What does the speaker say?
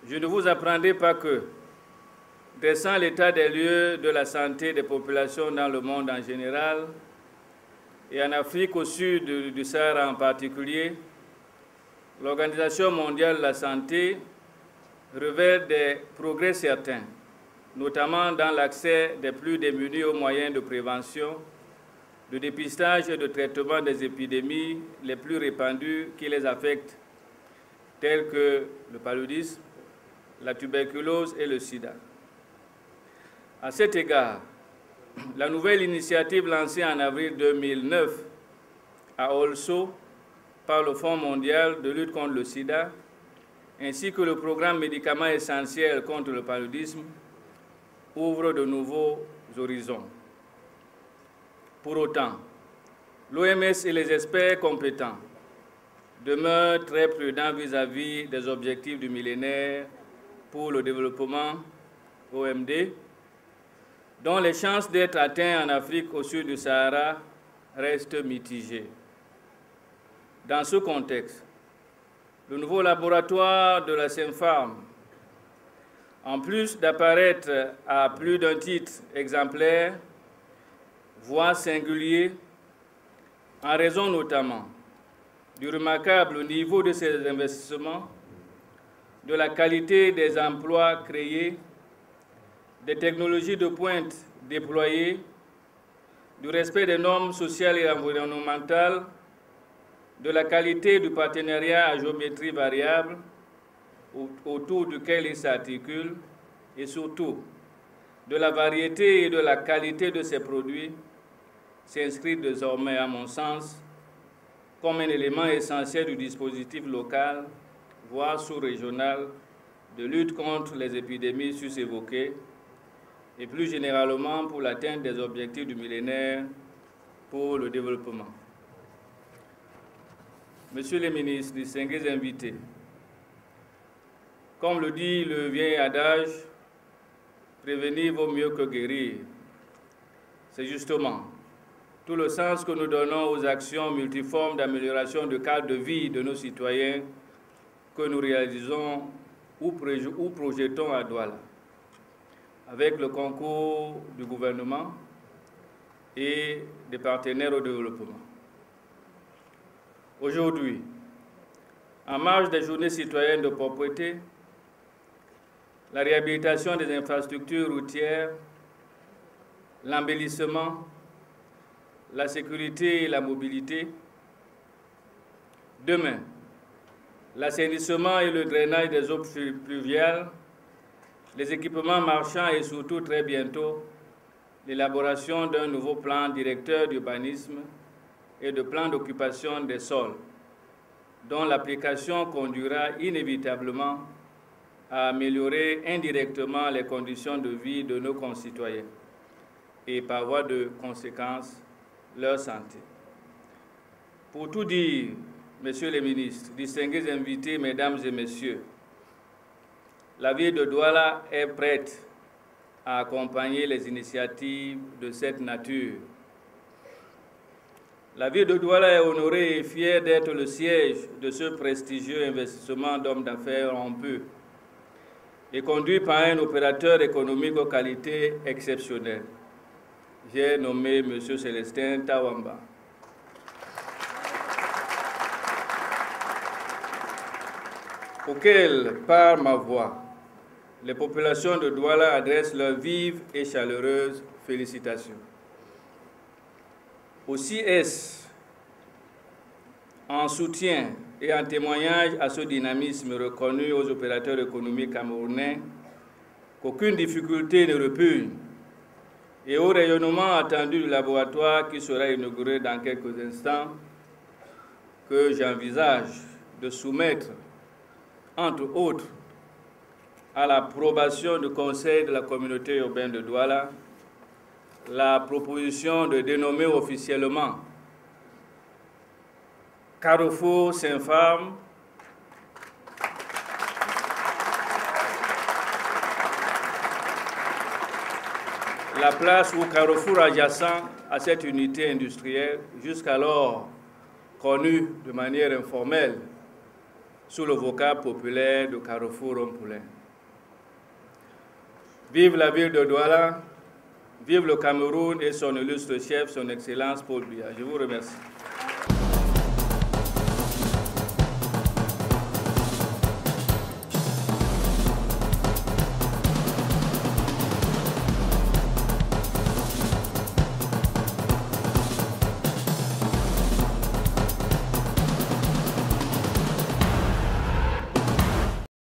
Je ne vous apprendrai pas que, dressant l'état des lieux de la santé des populations dans le monde en général et en Afrique au sud du Sahara en particulier, l'Organisation mondiale de la santé révèle des progrès certains, notamment dans l'accès des plus démunis aux moyens de prévention, de dépistage et de traitement des épidémies les plus répandues qui les affectent, telles que le paludisme, la tuberculose et le sida. À cet égard, la nouvelle initiative lancée en avril 2009 à Also par le Fonds mondial de lutte contre le sida, ainsi que le programme Médicaments essentiels contre le paludisme, ouvre de nouveaux horizons. Pour autant, l'OMS et les experts compétents demeurent très prudents vis-à-vis des objectifs du millénaire pour le développement, OMD, dont les chances d'être atteints en Afrique au sud du Sahara restent mitigées. Dans ce contexte, le nouveau laboratoire de la Sinpharm, en plus d'apparaître à plus d'un titre exemplaire, voire singulier, en raison notamment du remarquable niveau de ses investissements, de la qualité des emplois créés, des technologies de pointe déployées, du respect des normes sociales et environnementales, de la qualité du partenariat à géométrie variable autour duquel il s'articule et surtout de la variété et de la qualité de ses produits s'inscrit désormais, à mon sens, comme un élément essentiel du dispositif local, voire sous-régional, de lutte contre les épidémies sus-évoquées et plus généralement pour l'atteinte des objectifs du millénaire pour le développement. Messieurs les ministres, distingués invités, comme le dit le vieil adage, prévenir vaut mieux que guérir. C'est justement tout le sens que nous donnons aux actions multiformes d'amélioration du cadre de vie de nos citoyens que nous réalisons ou projetons à Douala, avec le concours du gouvernement et des partenaires au développement. Aujourd'hui, en marge des journées citoyennes de propreté, la réhabilitation des infrastructures routières, l'embellissement, la sécurité et la mobilité. Demain, l'assainissement et le drainage des eaux pluviales, les équipements marchands et surtout très bientôt, l'élaboration d'un nouveau plan directeur d'urbanisme et de plan d'occupation des sols, dont l'application conduira inévitablement à améliorer indirectement les conditions de vie de nos concitoyens et par voie de conséquence leur santé. Pour tout dire, messieurs les ministres, distingués invités, mesdames et messieurs, la ville de Douala est prête à accompagner les initiatives de cette nature. La ville de Douala est honorée et fière d'être le siège de ce prestigieux investissement d'hommes d'affaires en peu et conduit par un opérateur économique aux qualités exceptionnelles. J'ai nommé M. Célestin Tawamba. Auquel, par ma voix, les populations de Douala adressent leurs vives et chaleureuses félicitations. Aussi est-ce en soutien et en témoignage à ce dynamisme reconnu aux opérateurs économiques camerounais qu'aucune difficulté ne repugne et au rayonnement attendu du laboratoire qui sera inauguré dans quelques instants, que j'envisage de soumettre, entre autres, à l'approbation du Conseil de la communauté urbaine de Douala, la proposition de dénommer officiellement Carrefour Sinpharm la place ou carrefour adjacent à cette unité industrielle, jusqu'alors connue de manière informelle sous le vocable populaire de Carrefour Rond-Poulain. Vive la ville de Douala, vive le Cameroun et son illustre chef, son Excellence Paul Biya. Je vous remercie.